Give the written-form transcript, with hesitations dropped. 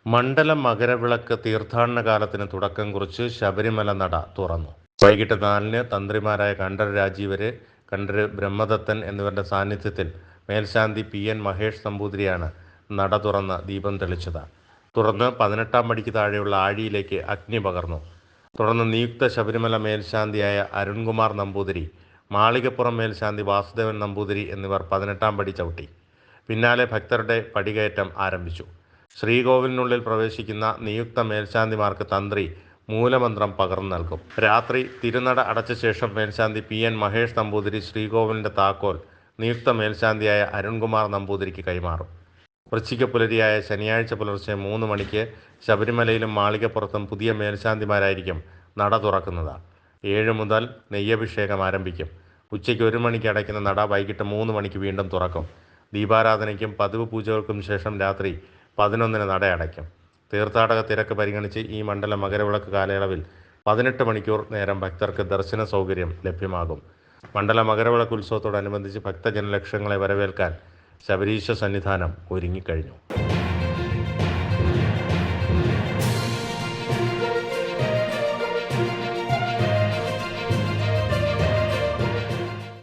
മണ്ഡല മകരവിളക്ക് തീർത്ഥാടന കാലത്തിന് തുടക്കം കുറിച്ച് ശബരിമല നട തുറന്നു. വൈകിട്ട് 4-ന് തന്ത്രിമാരായ കണ്ഠര് രാജീവര്, കണ്ഠര് ബ്രഹ്മദത്തൻ എന്നിവരുടെ സാന്നിധ്യത്തിൽ മേൽശാന്തി പി.എൻ. മഹേഷ് നമ്പൂതിരിയാണ് നട തുറന്ന് ദീപം തെളിച്ചത്. തുടർന്ന് 18-ാം പടിക്ക് താഴെയുള്ള ആഴിയിലേക്ക് അഗ്നി പകർന്നു. തുടർന്ന് നിയുക്ത ശബരിമല മേൽശാന്തിയായ അരുൺകുമാർ നമ്പൂതിരി, മാളികപ്പുറം മേൽശാന്തി വാസുദേവൻ നമ്പൂതിരി എന്നിവർ 18-ാം പടി ചവിട്ടി. പിന്നാലെ ഭക്തരുടെ പടികയറ്റം ആരംഭിച്ചു. ശ്രീകോവിലിനുള്ളിൽ പ്രവേശിക്കുന്ന നിയുക്ത മേൽശാന്തിമാർക്ക് തന്ത്രി മൂലമന്ത്രം പകർന്നു നൽകും. രാത്രി തിരുനട അടച്ച ശേഷം മേൽശാന്തി പി.എൻ. മഹേഷ് നമ്പൂതിരി ശ്രീകോവിലിന്റെ താക്കോൽ നിയുക്ത മേൽശാന്തിയായ അരുൺകുമാർ നമ്പൂതിരിക്ക് കൈമാറും. വൃശ്ചിക പുലരിയായ ശനിയാഴ്ച പുലർച്ചെ 3 മണിക്ക് ശബരിമലയിലും മാളികപ്പുറത്തും പുതിയ മേൽശാന്തിമാരായിരിക്കും നട തുറക്കുന്നത്. 7 മുതൽ നെയ്യഭിഷേകം ആരംഭിക്കും. ഉച്ചയ്ക്ക് 1 മണിക്ക് അടയ്ക്കുന്ന നട വൈകിട്ട് 3 മണിക്ക് വീണ്ടും തുറക്കും. ദീപാരാധനയ്ക്കും പതിവ് പൂജകൾക്കും ശേഷം രാത്രി 11-ന് നട അടയ്ക്കും. തീർത്ഥാടക തിരക്ക് പരിഗണിച്ച് ഈ മണ്ഡല മകരവിളക്ക് കാലയളവിൽ 18 മണിക്കൂർ നേരം ഭക്തർക്ക് ദർശന സൗകര്യം ലഭ്യമാകും. മണ്ഡല മകരവിളക്ക് ഉത്സവത്തോടനുബന്ധിച്ച് ഭക്തജനലക്ഷങ്ങളെ വരവേൽക്കാൻ ശബരീശ സന്നിധാനം ഒരുങ്ങിക്കഴിഞ്ഞു.